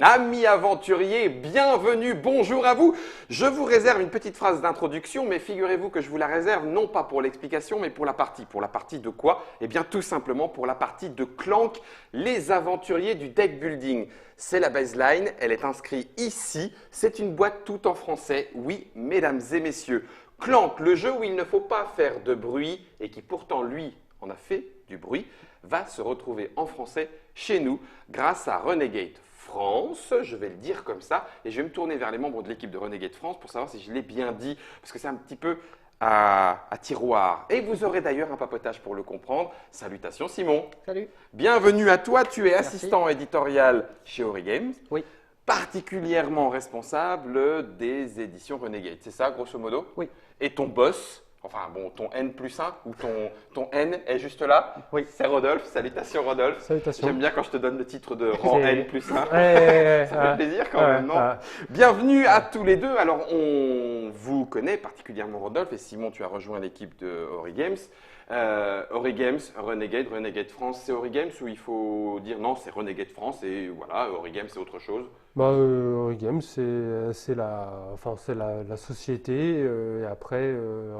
Amis aventuriers, bienvenue, bonjour à vous. Je vous réserve une petite phrase d'introduction, mais figurez-vous que je vous la réserve non pas pour l'explication, mais pour la partie. Pour la partie de quoi? Eh bien tout simplement pour la partie de Clank, les aventuriers du deck building. C'est la baseline, elle est inscrite ici. C'est une boîte tout en français, oui, mesdames et messieurs. Clank, le jeu où il ne faut pas faire de bruit et qui pourtant, lui, en a fait du bruit, va se retrouver en français chez nous grâce à Renegade France, je vais le dire comme ça, et je vais me tourner vers les membres de l'équipe de Renegade France pour savoir si je l'ai bien dit, parce que c'est un petit peu à tiroir. Et vous aurez d'ailleurs un papotage pour le comprendre. Salutations Simon. Salut. Bienvenue à toi, tu es Merci. assistant éditorial chez Origames. Oui. Particulièrement responsable des éditions Renegade, c'est ça grosso modo? Oui. Et ton boss, enfin bon, ton N+1 ou ton N est juste là? Oui. C'est Rodolphe, salutations Rodolphe. Salutations. J'aime bien quand je te donne le titre de rang N+1. Ça Ça fait plaisir quand même, non? Bienvenue à tous les deux. Alors, on vous connaît particulièrement Rodolphe et Simon, tu as rejoint l'équipe de Origames. Origames, Renegade, Renegade France, c'est Origames ou il faut dire non, c'est Renegade France et voilà, Origames c'est autre chose? Origames, c'est la société. Et après,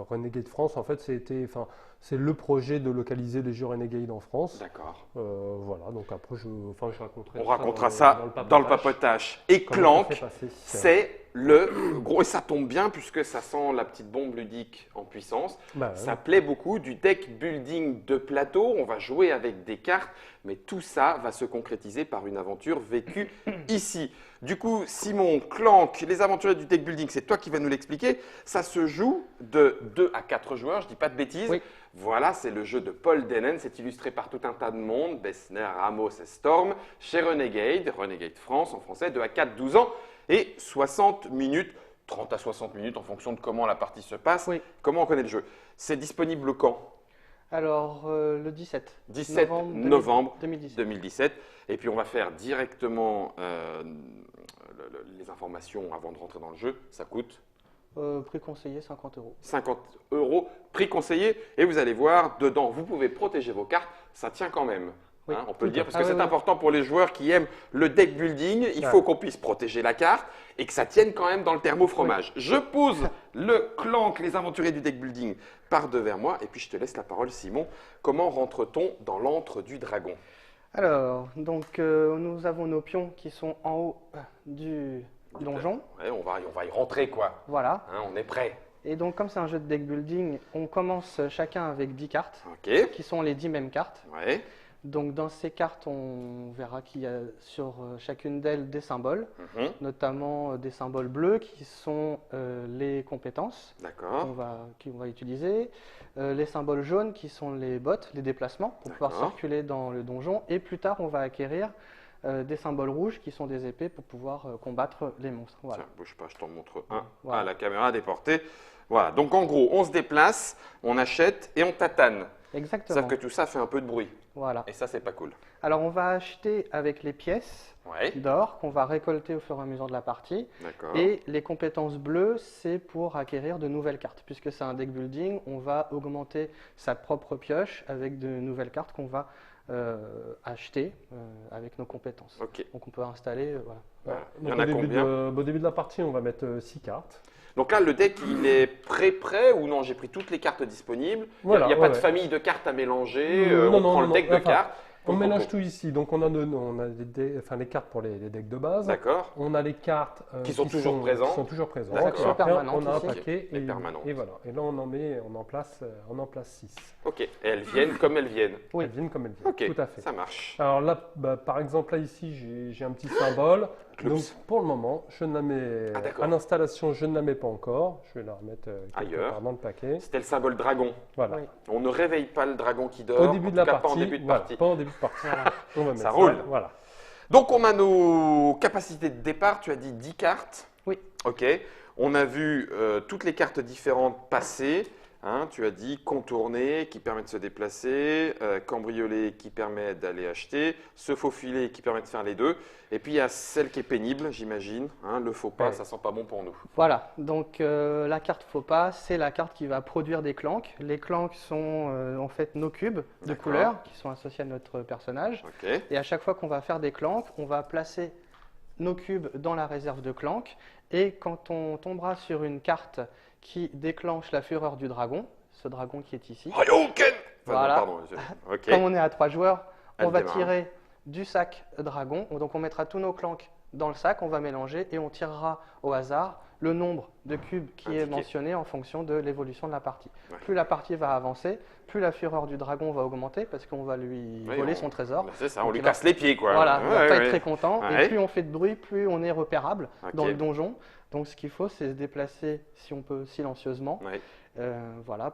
Renegade France, en fait, c'est le projet de localiser les jeux Renegade en France. D'accord. Voilà, donc après, je raconterai. On racontera ça dans le papotage. Et Clank, c'est le gros, et ça tombe bien puisque ça sent la petite bombe ludique en puissance. Ça plaît beaucoup, du deck building de plateau. On va jouer avec des cartes, mais tout ça va se concrétiser par une aventure vécue ici. Du coup, Simon, Clank, les aventuriers du deck building, c'est toi qui vas nous l'expliquer. Ça se joue de 2 à 4 joueurs, je ne dis pas de bêtises. Oui. Voilà, c'est le jeu de Paul Dennen, c'est illustré par tout un tas de monde, Bessner, Ramos et Storm, chez Renegade, Renegade France en français, 2 à 4, 12 ans et 60 minutes, 30 à 60 minutes en fonction de comment la partie se passe, Oui. comment on connaît le jeu. C'est disponible quand? Alors, le 17 novembre 2017. 2017. Et puis on va faire directement les informations avant de rentrer dans le jeu. Ça coûte Prix conseillé, 50 €. 50 €, prix conseillé. Et vous allez voir, dedans, vous pouvez protéger vos cartes. Ça tient quand même. Oui. On peut le dire parce que Ah, c'est oui. important pour les joueurs qui aiment le deck building. Il faut qu'on puisse protéger la carte et que ça tienne quand même dans le thermofromage. Je pose le Clank, les aventuriers du deck building, par devers moi. Et puis je te laisse la parole, Simon. Comment rentre-t-on dans l'antre du dragon? Alors, donc, nous avons nos pions qui sont en haut du donjon. Ouais, on va y rentrer, quoi. Voilà. On est prêt. Et donc, comme c'est un jeu de deck building, on commence chacun avec 10 cartes, OK. qui sont les 10 mêmes cartes. Ouais. Donc, dans ces cartes, on verra qu'il y a sur chacune d'elles des symboles, Mhm. notamment des symboles bleus qui sont les compétences D'accord. qu'on va utiliser, les symboles jaunes qui sont les bots, les déplacements pour pouvoir D'accord. circuler dans le donjon, et plus tard on va acquérir des symboles rouges qui sont des épées pour pouvoir combattre les monstres. Voilà. Tiens, bouge pas, je t'en montre un Voilà. à la caméra à déporter. Voilà, donc en gros, on se déplace, on achète et on tatane. Exactement. Sauf que tout ça fait un peu de bruit. Voilà. Et ça, c'est pas cool. Alors on va acheter avec les pièces Ouais, d'or qu'on va récolter au fur et à mesure de la partie. d'accord. Et les compétences bleues, c'est pour acquérir de nouvelles cartes. Puisque c'est un deck building, on va augmenter sa propre pioche avec de nouvelles cartes qu'on va acheter avec nos compétences. Ok. Donc on peut installer. Voilà. Il y en a combien? Au début de la partie, on va mettre 6 cartes. Donc là, le deck, il est prêt ou non? J'ai pris toutes les cartes disponibles. Voilà, il n'y a pas de ouais. famille de cartes à mélanger. Non, on prend le deck de enfin, cartes. On Donc, mélange tout ici. Donc on a les cartes pour les decks de base. D'accord. On a les cartes Qui sont toujours présentes. Qui sont toujours présentes. D'accord. Et après, Permanentes on a un ici. paquet Et permanentes. et voilà. Et là on en place 6. Ok. Et elles viennent comme elles viennent. Oui. Elles viennent comme elles viennent. Ok, Tout à fait. ça marche. Alors là, par exemple, là ici, j'ai un petit symbole. Clubs. Donc pour le moment, je ne la mets Ah, d'accord. à l'installation, je ne la mets pas encore. Je vais la remettre quelque Ailleurs. part dans le paquet. C'était le symbole dragon. Voilà. Oui. On ne réveille pas le dragon qui dort. Au début en de la tout cas, partie. pas en début de voilà, partie. pas au début de partie. On va mettre Ça roule. Voilà. Donc, on a nos capacités de départ. Tu as dit 10 cartes. Oui. OK. On a vu toutes les cartes différentes passer. Tu as dit contourner qui permet de se déplacer, cambrioler qui permet d'aller acheter, se faufiler qui permet de faire les deux. Et puis il y a celle qui est pénible, j'imagine. Le faux pas, Ouais. ça sent pas bon pour nous. Voilà, donc la carte faux pas, c'est la carte qui va produire des clanks. Les clanks sont en fait nos cubes de D'accord. couleurs qui sont associés à notre personnage. OK. Et à chaque fois qu'on va faire des clanks, on va placer nos cubes dans la réserve de Clank. Et quand on tombera sur une carte qui déclenche la fureur du dragon, ce dragon qui est ici, Hadouken! Voilà. Pardon, ok. comme on est à 3 joueurs, on Elle va démarre. tirer du sac dragon. Donc on mettra tous nos clanks dans le sac, on va mélanger et on tirera au hasard le nombre de cubes qui est Indiqué. mentionné en fonction de l'évolution de la partie. Ouais. Plus la partie va avancer, plus la fureur du dragon va augmenter parce qu'on va lui Oui, voler on- son trésor. C'est ça, on Donc, lui il va- casse les pieds, quoi. Voilà, il va Ouais, pas ouais. être très content. Ouais. Et plus on fait de bruit, plus on est repérable Ok. dans le donjon. Donc ce qu'il faut, c'est se déplacer, si on peut, silencieusement. Ouais. Voilà,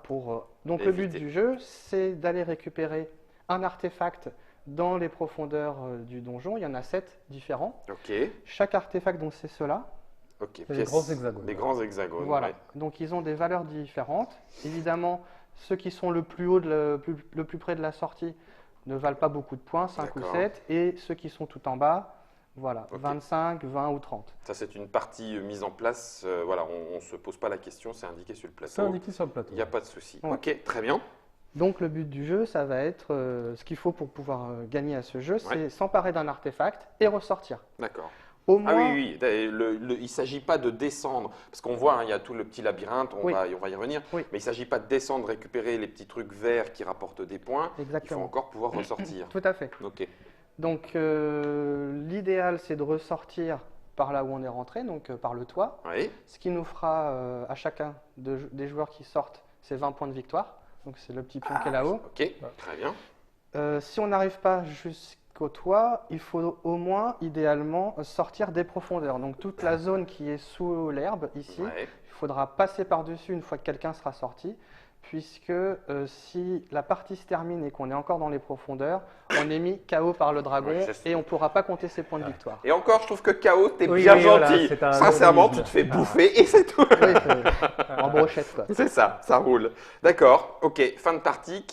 donc le but Éviter. du jeu, c'est d'aller récupérer un artefact dans les profondeurs du donjon. Il y en a 7 différents. Ok. Chaque artefact, donc c'est cela. Ok. les Pièces- grands hexagones. Les grands hexagones. Voilà. ouais. Donc ils ont des valeurs différentes. Évidemment, ceux qui sont le plus haut, le plus près de la sortie, ne valent pas beaucoup de points, 5 ou D'accord. 7. Et ceux qui sont tout en bas, voilà, Ok. 25, 20 ou 30. Ça, c'est une partie mise en place. Voilà, on ne se pose pas la question, c'est indiqué sur le C'est plateau. indiqué sur le plateau. Il n'y a pas de souci. Ouais. Ok, très bien. Donc le but du jeu, ça va être, ce qu'il faut pour pouvoir gagner à ce jeu, c'est s'emparer d'un artefact et ressortir. D'accord. Au Ah moins, oui, oui. Il ne s'agit pas de descendre, parce qu'on voit, hein, il y a tout le petit labyrinthe, on Oui. va y revenir, Oui. mais il ne s'agit pas de descendre, récupérer les petits trucs verts qui rapportent des points. Il faut Exactement. encore pouvoir ressortir. Tout à fait. Ok. Donc l'idéal, c'est de ressortir par là où on est rentré, donc par le toit. Oui. Ce qui nous fera à chacun des joueurs qui sortent, c'est 20 points de victoire. Donc c'est le petit pion qui est là-haut. Ok, très bien. Si on n'arrive pas jusqu'au toit, il faut au moins, idéalement, sortir des profondeurs. Donc toute la zone qui est sous l'herbe, ici, Ouais. il faudra passer par-dessus une fois que quelqu'un sera sorti, puisque si la partie se termine et qu'on est encore dans les profondeurs, on est mis KO par le dragon Ouais, je sais. et on ne pourra pas compter ses points de victoire. Et encore, je trouve que KO, t'es Oui, bien oui, voilà, gentil. c'est un Sincèrement, tu organisme. te fais bouffer et c'est tout. Oui, en brochette, quoi. C'est ça roule. D'accord, ok. Fin de partie,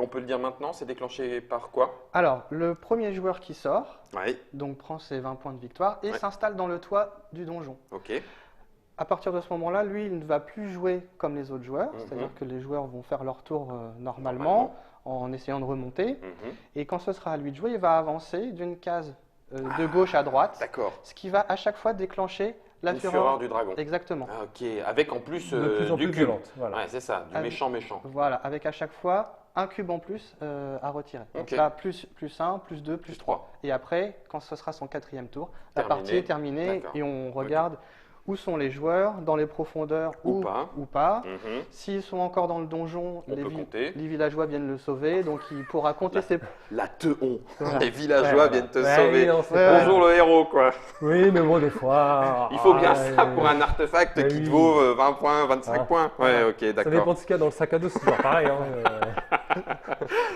on peut le dire maintenant, c'est déclenché par quoi? Alors, le premier joueur qui sort, Oui, donc prend ses 20 points de victoire et Ouais. s'installe dans le toit du donjon. ok. À partir de ce moment-là, lui, il ne va plus jouer comme les autres joueurs, Mhm. c'est-à-dire que les joueurs vont faire leur tour normalement, en essayant de remonter. Mhm. Et quand ce sera à lui de jouer, il va avancer d'une case de gauche à droite, D'accord. ce qui va à chaque fois déclencher la Une fureur. fureur du dragon. Exactement. Ah, ok, avec en plus, De plus en du plus cube. violente. Voilà. Ouais, c'est ça, du Avec- méchant. Voilà, avec à chaque fois un cube en plus à retirer. Donc Ok. là, plus 1, plus 2, plus Plus 3. Et après, quand ce sera son 4e tour, la Terminé. partie est terminée D'accord. et on regarde où sont les joueurs, dans les profondeurs Ou ou pas. Mhm. S'ils sont encore dans le donjon, On peut compter. les villageois viennent le sauver, donc il pourra compter ses... La teon. Voilà. Les villageois Ouais, viennent te ouais, sauver. non, c'est Ouais, pas- Bonjour le héros, quoi. Oui, mais bon, des fois. Il faut bien ah, ça pour un artefact bah qui te oui. vaut 20 points, 25 Ah, points. Ouais, voilà. ok, Ça d'accord. dépend de ce qu'il y a dans le sac à dos, c'est toujours pareil. Hein.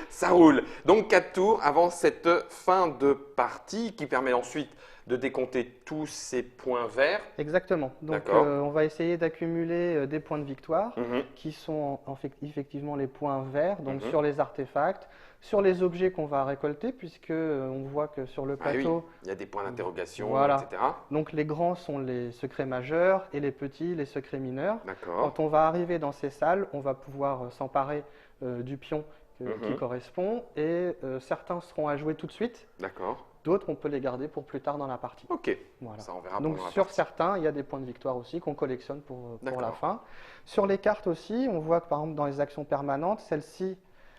Ça roule. Donc 4 tours avant cette fin de partie qui permet ensuite de décompter tous ces points verts. Exactement. Donc D'accord. on va essayer d'accumuler des points de victoire, Mhm. qui sont effectivement les points verts, donc Mhm. sur les artefacts, sur les objets qu'on va récolter, puisque on voit que sur le Ah oui, plateau, il y a des points d'interrogation, Voilà. etc. donc les grands sont les secrets majeurs et les petits les secrets mineurs. D'accord. Quand on va arriver dans ces salles, on va pouvoir s'emparer du pion qui Mhm. correspond et certains seront à jouer tout de suite, D'accord. d'autres on peut les garder pour plus tard dans la partie. Ok. Voilà. Ça, on verra Donc pendant la sur partie. certains, il y a des points de victoire aussi qu'on collectionne pour la D'accord. fin. Sur les cartes aussi, on voit que par exemple dans les actions permanentes, celles-ci,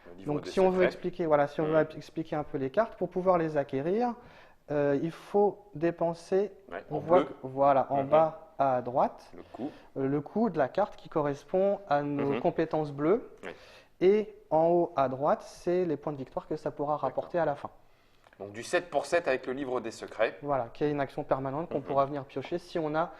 Le livre donc des si on veut secrets. expliquer, voilà, si on veut expliquer un peu les cartes, pour pouvoir les acquérir, il faut dépenser, Ouais, on en voit bleu, que, voilà, en Mhm. bas à droite, le coup. le coût de la carte qui correspond à nos Mhm. compétences bleues. Ouais. Et en haut à droite, c'est les points de victoire que ça pourra rapporter à la fin. Donc du 7 pour 7 avec le livre des secrets. Voilà, qui est une action permanente qu'on Mhm. pourra venir piocher si on a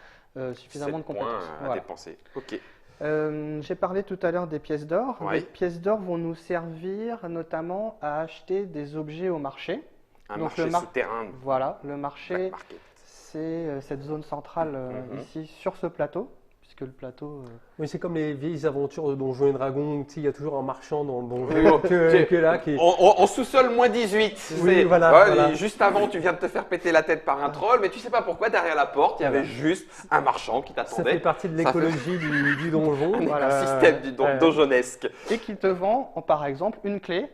suffisamment de 7 points compétences. à Voilà. dépenser. Ok. J'ai parlé tout à l'heure des pièces d'or. Ouais. Les pièces d'or vont nous servir notamment à acheter des objets au marché. Un Donc, marché le mar- souterrain. Voilà, le Black marché, market. c'est cette zone centrale Mhm. ici sur ce plateau, puisque le plateau... Oui, c'est comme les vieilles aventures de Donjons et Dragons. Tu sais, il y a toujours un marchand dans le donjon Oui, oh, que là qui. En sous-sol, moins 18. Oui, C'est- voilà, ouais, voilà. et juste avant, tu viens de te faire péter la tête par un troll, mais tu sais pas pourquoi, derrière la porte, il y avait juste un marchand qui Ça fait t'attendait. partie de Ça fait- l'écologie du donjon. Un Voilà. écosystème donjonesque. Et qui te vend, par exemple, une clé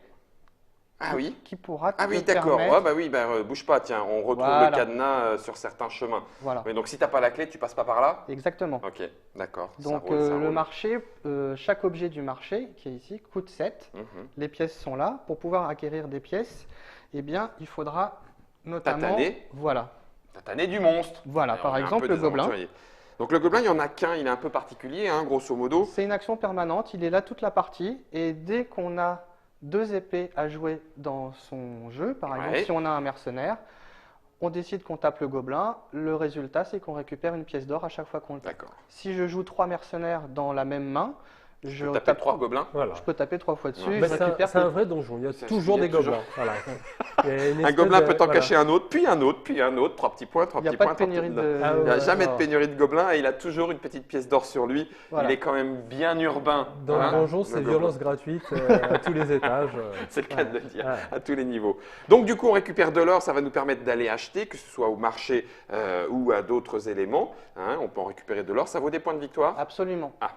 Ah oui. qui pourra Ah te oui, d'accord. permettre… Ouais, bah oui, bouge pas, tiens, on retrouve Voilà. le cadenas sur certains chemins. Voilà, Mais donc si tu n'as pas la clé, tu passes pas par là? exactement. Ok, d'accord. Ça Donc roule, ça le roule. marché, chaque objet du marché qui est ici coûte 7. Mhm. Les pièces sont là. Pour pouvoir acquérir des pièces, eh bien, il faudra notamment… Tataner. Voilà, Tataner du monstre. voilà. Alors, Par on est un exemple, peu le des gobelin. aventuriers. Donc le gobelin, il n'y en a qu'un, il est un peu particulier, hein, grosso modo. C'est une action permanente. Il est là toute la partie. Et dès qu'on a 2 épées à jouer dans son jeu, par exemple, Ouais. si on a un mercenaire, on décide qu'on tape le gobelin. Le résultat, c'est qu'on récupère une pièce d'or à chaque fois qu'on le tape. D'accord. Si je joue 3 mercenaires dans la même main, je Tu tapes tape 3 gobelins. Voilà. Je peux taper 3 fois dessus. Ouais. Je Bah, c'est récupère un vrai donjon, il y a C'est- toujours il y a des toujours- gobelins. Voilà. Il y a une Un espèce gobelin de- peut en voilà. cacher un autre, puis un autre, puis un autre. 3 petits points, 3 Il n'y a petits pas points. de pénurie de… Ah Il n'y a ouais, jamais de non. pénurie de gobelins et il a toujours une petite pièce d'or sur lui. Voilà. Il est quand même bien urbain. Dans hein, le donjon, le c'est gobelin. violence gratuite à tous les étages. C'est le cas de le dire, Ouais. à tous les niveaux. Donc du coup, on récupère de l'or, ça va nous permettre d'aller acheter, que ce soit au marché ou à d'autres éléments. Hein, on peut en récupérer de l'or, ça vaut des points de victoire. Absolument. Ah.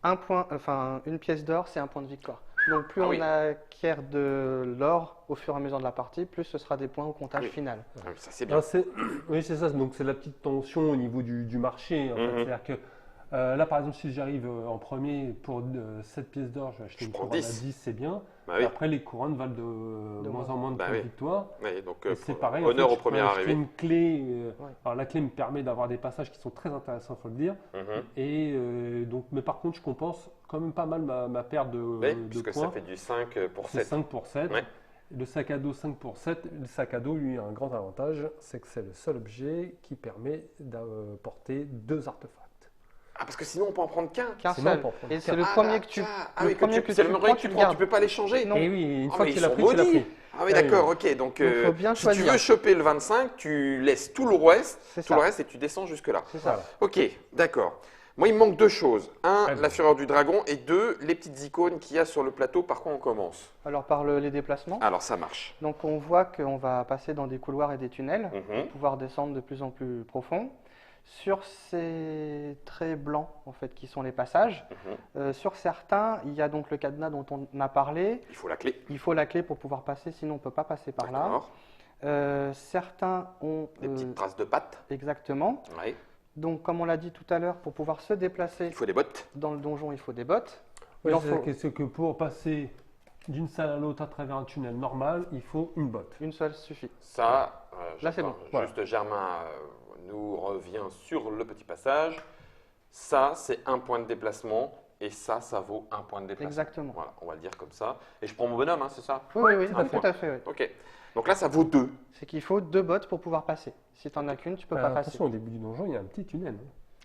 Un point, enfin, une pièce d'or, c'est un point de victoire. Donc plus Ah on oui. acquiert de l'or au fur et à mesure de la partie, plus ce sera des points au comptage Oui. final. Ah, ça c'est bien. Alors, oui, c'est ça. Donc, c'est la petite tension au niveau du marché. En fait. Mhm. C'est-à-dire que là, par exemple, si j'arrive en premier pour 7 pièces d'or, je vais acheter Je une prends couronne 10. à 10, c'est bien. Bah Et oui. après, les couronnes valent de moins en moins de Bah points oui. de victoire. Ouais, donc Et c'est pareil. en honneur fait, au je peux premier acheter arrivé. une clé. Ouais. Alors, la clé me permet d'avoir des passages qui sont très intéressants, il faut le dire. Mhm. Et donc, mais par contre, je compense quand même pas mal ma perte de, Oui, de puisque points. ça fait du 5 pour C'est 7. 5 pour 7. Ouais. Le sac à dos 5 pour 7. Le sac à dos, lui, a un grand avantage, c'est que c'est le seul objet qui permet d'apporter 2 artefacts. Ah, parce que sinon on peut en prendre qu'un. Qu'un Sinon, seul. pour prendre Et c'est qu'un. le Ah, premier là, que tu… tiens. Ah le oui, premier que c'est le tu premier prends, que tu tu prends, gardes. tu peux pas les changer. Non. Et oui, une Ah, fois mais qu'il ils a sont pris, il a maudits. pris. Ah oui, Ah oui, d'accord, ok. Donc, Donc, faut bien si tu choisir. veux choper le 25, tu laisses tout le reste, C'est tout le ça. reste et tu descends jusque-là. C'est ça. Voilà. Ok, d'accord. Moi, il me manque 2 choses. 1, Allez. la fureur du dragon et 2, les petites icônes qu'il y a sur le plateau. Par quoi on commence? Alors par les déplacements. Alors, ça marche. Donc on voit qu'on va passer dans des couloirs et des tunnels Mhm. pour pouvoir descendre de plus en plus profond. Sur ces traits blancs, en fait, qui sont les passages, Mhm. sur certains, il y a donc le cadenas dont on a parlé. Il faut la clé. Il faut la clé pour pouvoir passer, sinon on ne peut pas passer par là. D'accord. Certains ont… Des petites traces de pattes. exactement. Ouais. Donc comme on l'a dit tout à l'heure, pour pouvoir se déplacer Il faut des bottes. dans le donjon, il faut des bottes. Ouais, Il en c'est-à-dire faut que- c'est que pour passer d'une salle à l'autre à travers un tunnel normal, il faut une botte. une seule suffit. Ça, Là, c'est j'attends. bon. Juste Germain nous revient sur le petit passage. Ça, c'est un point de déplacement. Et ça vaut un point de déplacement. Exactement. Voilà, on va le dire comme ça. Et je prends mon bonhomme, hein, c'est ça? Oui, oui, Tout à tout fait. à fait. Oui. Ok. Donc là, ça vaut 2. C'est qu'il faut 2 bottes pour pouvoir passer. Si tu n'en as qu'une, tu peux pas passer. Attention, au début du donjon, il y a un petit tunnel.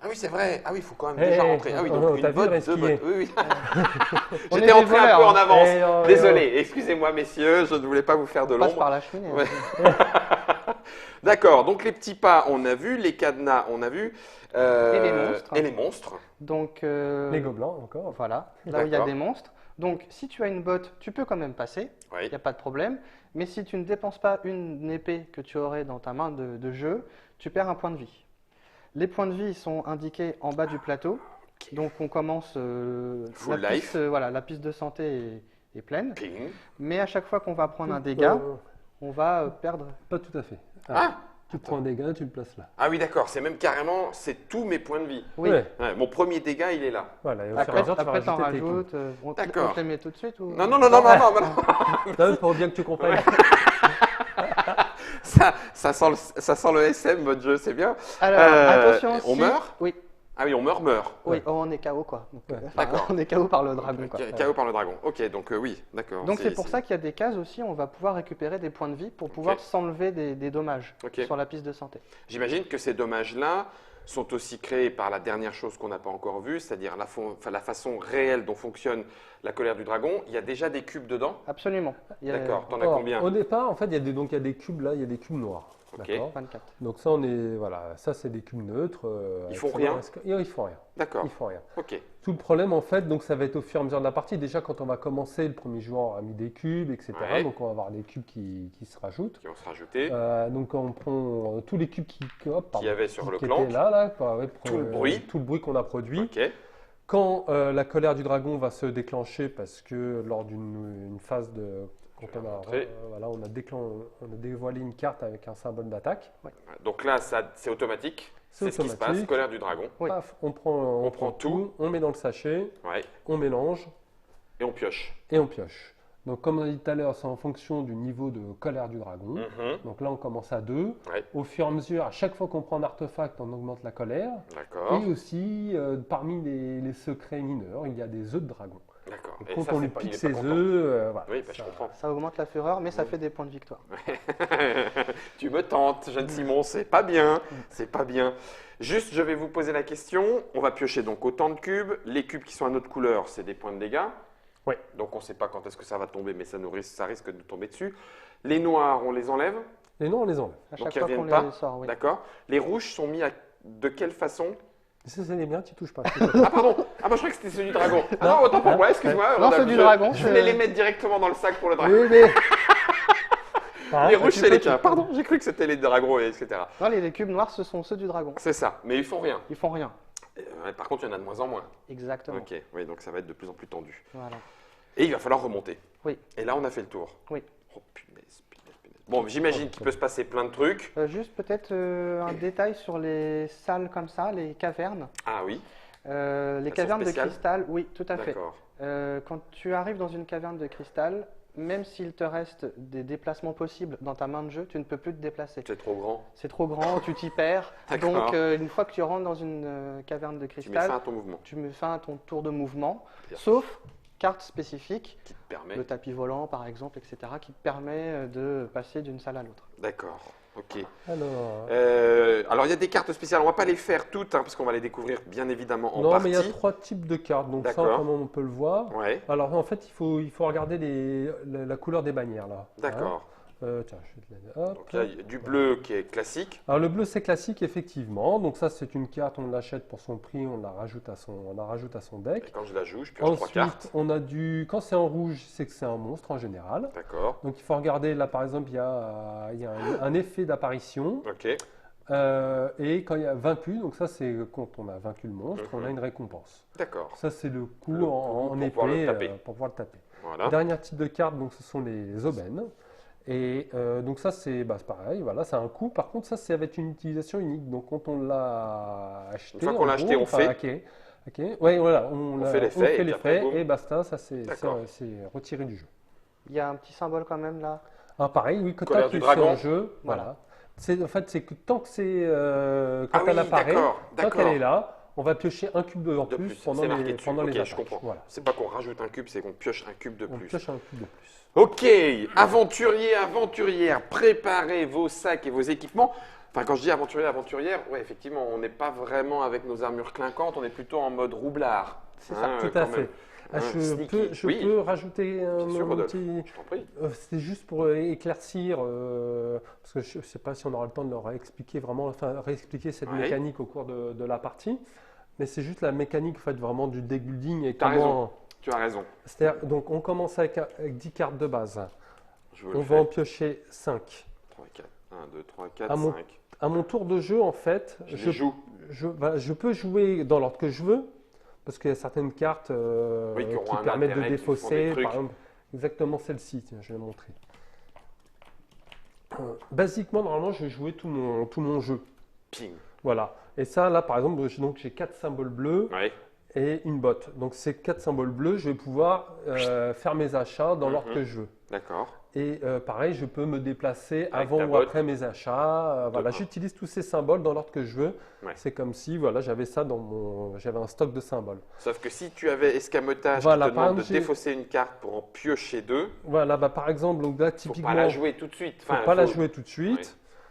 Ah oui, c'est vrai. Ah oui, il faut quand même Eh, déjà eh, rentrer. Ah oui, oh, donc oh, une t'as vu, botte, reste 2 qui bottes. est. Oui, oui. On est J'étais des rentré un voleurs, peu en hein. avance. Eh, oh, eh, Désolé, excusez-moi messieurs, je ne voulais pas vous faire de On passe l'ombre. par la cheminée. Ouais. D'accord, donc les petits pas, on a vu, les cadenas, on a vu. Et les monstres. Et les monstres. Donc, Les gobelins, encore. voilà, là où il y a D'accord. des monstres. Donc, si tu as une botte, tu peux quand même passer, Oui. il n'y a pas de problème. Mais si tu ne dépenses pas une épée que tu aurais dans ta main de jeu, tu perds un point de vie. Les points de vie sont indiqués en bas du plateau. Donc, on commence. Full la life. piste, voilà, la piste de santé est pleine. Ping. Mais à chaque fois qu'on va prendre un dégât, on va perdre. Pas tout à fait. Ah, Tu prends un dégât, tu le places là. ah oui, d'accord, c'est même carrément, c'est tous mes points de vie. Oui. Ouais. Ouais, mon premier dégât, il est là. Voilà, et au fur et à Après, mesure, tu vas après t'en rajouter tes coups. rajoutes. On D'accord. te les met tout de suite ou… Non, non, non, non, non, non, non. Non, pour bien que tu comprennes. Ça sent le SM, votre jeu, c'est bien. Alors, attention. On si- meurt? Oui. Ah oui, on meurt. Oui, oh, on est KO quoi. Donc, Ouais. D'accord. On est KO par le dragon quoi. KO par le dragon. Ok, donc oui, d'accord. Donc c'est pour ça qu'il y a des cases aussi, on va pouvoir récupérer des points de vie pour pouvoir Ok. s'enlever des dommages Ok. sur la piste de santé. J'imagine que ces dommages-là sont aussi créés par la dernière chose qu'on n'a pas encore vue, c'est-à-dire la façon réelle dont fonctionne la colère du dragon. Il y a déjà des cubes dedans? Absolument. Il y a D'accord, t'en as Alors, combien? Au départ, en fait, il y a des cubes là, il y a des cubes noirs. Ok. D'accord. 24. Donc ça, voilà, ça c'est des cubes neutres. Ils font avec rien ça, ils font rien. D'accord, Ils font rien. ok. Tout le problème, en fait, donc ça va être au fur et à mesure de la partie. Déjà, quand on va commencer, le premier joueur a mis des cubes, etc. Ouais. Donc on va avoir des cubes qui se rajoutent. Qui vont se rajouter. Donc on prend tous les cubes qui Qu'il y avait sur le qui clan. étaient là, Tout le bruit. tout le bruit qu'on a produit. Ok, Quand la colère du dragon va se déclencher, parce que lors d'une phase Quand Je vais on la a, montrer. voilà, on a dévoilé une carte avec un symbole d'attaque. Donc là, c'est automatique. C'est ce qui se passe. automatique. Colère du dragon. Oui. Paf, on prend prend tout. on met dans le sachet, Ouais. on mélange Et on pioche. et on pioche. Donc comme on a dit tout à l'heure, c'est en fonction du niveau de colère du dragon. Mhm. Donc là, on commence à 2. Ouais. Au fur et à mesure, à chaque fois qu'on prend un artefact, on augmente la colère. D'accord. Et aussi, parmi les secrets mineurs, il y a des œufs de dragon. D'accord. Et Et quand ça, on c'est lui pas- pique il est ses pas œufs, content. voilà, Oui, bah, je ça- comprends. Ça augmente la fureur, mais ça fait des points de victoire. Tu me tentes, jeune Simon, c'est pas bien, c'est pas bien. Juste, je vais vous poser la question. On va piocher donc autant de cubes. Les cubes qui sont à notre couleur, c'est des points de dégâts. Oui. Donc on ne sait pas quand est-ce que ça va tomber, mais ça risque de nous tomber dessus. Les noirs, on les enlève. Et non, on les enlève. À Donc, chaque ils fois qu'on reviennent pas. les sort, oui. D'accord. Les rouges sont mis de quelle façon? Et ça, c'est les miens, tu touches pas. Ah pardon. Ah bah je croyais que c'était celui du dragon. Ah non, autant pour moi, excuse-moi. Non, ceux du dragon, Je voulais c'est- les mettre directement dans le sac pour le dragon. Oui, mais... Ah, Les rouges, tu c'est peux- les tiens. Pardon, j'ai cru que c'était les dragons, etc. Non, les cubes noirs, ce sont ceux du dragon. C'est ça, mais ils font rien. Ils font rien. Par contre, il y en a de moins en moins. Exactement. Ok, oui, donc ça va être de plus en plus tendu. Voilà. Et il va falloir remonter. Oui. Et là, on a fait le tour. Oui. Oh punaise, punaise, punaise. Bon, j'imagine qu'il peut se passer plein de trucs. Juste peut-être un détail sur les salles comme ça, les cavernes. Ah oui, Les Elles cavernes sont de spéciales cristal, oui, tout à fait. d'accord. Quand tu arrives dans une caverne de cristal, même s'il te reste des déplacements possibles dans ta main de jeu, tu ne peux plus te déplacer. C'est trop grand. C'est trop grand, tu t'y perds. D'accord. Donc, une fois que tu rentres dans une caverne de Tu mets cristal, fin à ton mouvement tu mets fin à ton tour de mouvement, Bien. sauf carte spécifique, qui te permet. le tapis volant par exemple, etc., qui te permet de passer d'une salle à l'autre. D'accord, ok. Alors, Il y a des cartes spéciales, on va pas les faire toutes, parce qu'on va les découvrir bien évidemment en non, partie. mais il y a 3 types de cartes, donc ça, D'accord. comment on peut le voir. Ouais, Alors, en fait, il faut regarder la couleur des bannières, là. d'accord. Tiens, je vais te la hop. Donc il y a du bleu qui est classique. Alors, le bleu, c'est classique, effectivement. Donc, ça, c'est une carte, on l'achète pour son prix, on la rajoute à son Et deck. quand je la joue, je pioche 3 cartes. Ensuite, on a quand c'est en rouge, c'est que c'est un monstre en général. D'accord, Donc, il faut regarder, là, par exemple, il y a un effet d'apparition. ok. Et quand il y a vaincu, donc ça, c'est quand on a vaincu le monstre, on a une récompense. D'accord, Ça, c'est le coup Le coup en pour épée pouvoir le taper. pour pouvoir le taper. voilà. Dernier type de carte, donc ce sont les aubaines. Et donc ça, c'est pareil, voilà, c'est un coup. Par contre, ça, c'est avec une utilisation unique. Donc quand on l'a acheté, Une fois qu'on en l'a gros, acheté, on fait. Ok. Ouais, voilà, on fait l'effet, et puis après, boum. et basta, ça c'est D'accord. retiré du jeu. Il y a un petit symbole quand même là. Ah, pareil, oui, quand tu Colère as du c'est dragon. en jeu, voilà. En fait, c'est que tant que c'est quand Ah elle oui, apparaît, d'accord, tant d'accord. qu'elle est là, on va piocher un cube en De plus plus, pendant c'est marqué les, dessus. pendant les Ok, attaques. je comprends. Voilà. C'est pas qu'on rajoute un cube, c'est qu'on pioche un cube de On plus. pioche un cube de plus. Ok, aventuriers, aventurières, préparez vos sacs et vos équipements. Enfin, quand je dis aventurier, aventurière, ouais, effectivement, on n'est pas vraiment avec nos armures clinquantes, on est plutôt en mode roublard. C'est ça. Tout quand à fait. même. Ah, je Sneaky. peux, Oui, rajouter un bien sûr, Rodolphe. petit. je t'en prie. C'était juste pour éclaircir, parce que je ne sais pas si on aura le temps de leur réexpliquer vraiment, enfin réexpliquer cette Ouais. mécanique au cours de la partie. Mais c'est juste la mécanique en fait, vraiment du deck building et T'as comment. Tu as raison. C'est-à-dire, donc on commence avec 10 cartes de base. Je vous On le va en fais. piocher 5. 3, 4. 1, 2, 3, 4, À mon- 5. À mon tour de jeu, en fait, Je les joue. je peux jouer dans l'ordre que je veux, parce qu'il y a certaines cartes Oui, qui auront qui un permettent de intérêt, qui font des défausser. trucs. Par exemple, exactement celle-ci, tiens, je vais la montrer. Basiquement, normalement, je vais jouer tout mon jeu. Ping. Voilà. Et ça, là, par exemple, j'ai 4 symboles bleus Ouais. et une botte. Donc, ces 4 symboles bleus, je vais pouvoir faire mes achats dans l'ordre Mhm. que je veux. D'accord. Et pareil, je peux me déplacer Avec avant ta ou botte. après mes achats. Voilà, Demain. j'utilise tous ces symboles dans l'ordre que je veux. Ouais. C'est comme si voilà, j'avais ça j'avais un stock de symboles. Sauf que si tu avais escamotage Voilà, qui te par demande de exemple, j'ai- défausser une carte pour en piocher deux, Voilà, par exemple, donc là, faut typiquement, pas la jouer tout de suite. faut Enfin, pas la faut- jouer tout de suite. Ouais.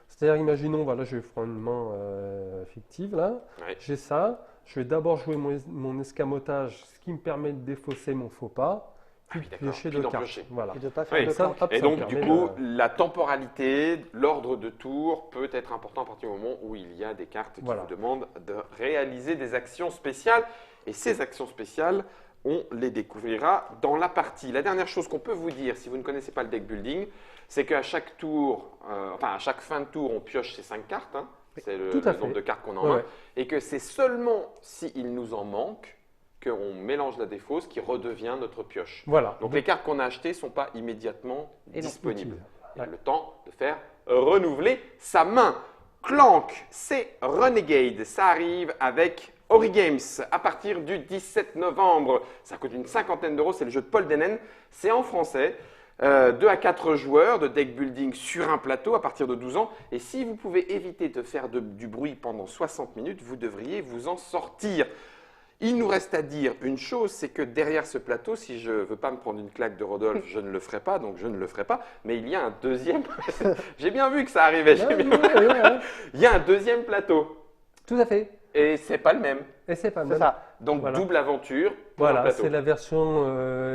C'est-à-dire, imaginons, voilà, je vais prendre une main fictive là. Ouais. J'ai ça. Je vais d'abord jouer mon escamotage, ce qui me permet de défausser mon faux pas, puis Ah oui, de d'accord, piocher puis deux d'en cartes. piocher. Voilà. Et de ne pas faire Oui, de ça, planque. hop, Et ça me donc, du permet coup, de- la temporalité, l'ordre de tour peut être important à partir du moment où il y a des cartes qui Voilà. vous demandent de réaliser des actions spéciales. Et ces actions spéciales, on les découvrira dans la partie. La dernière chose qu'on peut vous dire, si vous ne connaissez pas le deck building, c'est qu'à chaque tour, à chaque fin de tour, on pioche ces 5 cartes. Hein. C'est le tout à nombre fait. de cartes qu'on a en Ouais, main. ouais. Et que c'est seulement s'il nous en manque qu'on mélange la défausse qui redevient notre pioche. Voilà. Donc les cartes qu'on a achetées ne sont pas immédiatement Et non. disponibles. Utile. Il y a le temps de faire renouveler sa main. Clank, c'est Renegade. Ça arrive avec Origames à partir du 17 novembre. Ça coûte une cinquantaine d'euros. C'est le jeu de Paul Denen. C'est en français. 2 à 4 joueurs de deck building sur un plateau à partir de 12 ans. Et si vous pouvez éviter de faire du bruit pendant 60 minutes, vous devriez vous en sortir. Il nous reste à dire une chose, c'est que derrière ce plateau, si je ne veux pas me prendre une claque de Rodolphe, je ne le ferai pas, donc je ne le ferai pas. Mais il y a un deuxième. J'ai bien vu que ça arrivait. Ouais. Il y a un deuxième plateau. Tout à fait. Et c'est pas le même. Et c'est pas C'est mal. ça. Donc Voilà. double aventure pour un Voilà, plateau. c'est la version,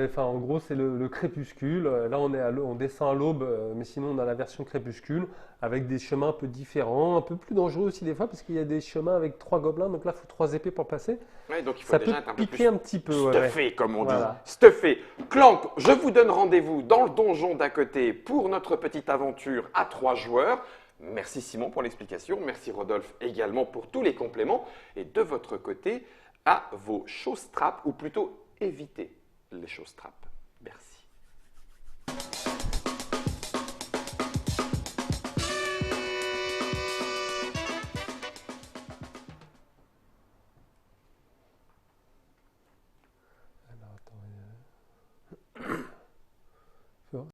enfin en gros c'est le crépuscule. Là on descend à l'aube, mais sinon on a la version crépuscule avec des chemins un peu différents, un peu plus dangereux aussi des fois parce qu'il y a des chemins avec 3 gobelins, donc là il faut 3 épées pour passer. Ouais, donc il faut Ça peut déjà être un peu piquer plus un petit peu. Ouais, stuffé, comme on Voilà. dit. Stuffé. Clank, je vous donne rendez-vous dans le donjon d'à côté pour notre petite aventure à 3 joueurs. Merci Simon pour l'explication. Merci Rodolphe également pour tous les compléments. Et de votre côté, à vos show straps, ou plutôt évitez les show straps. Merci.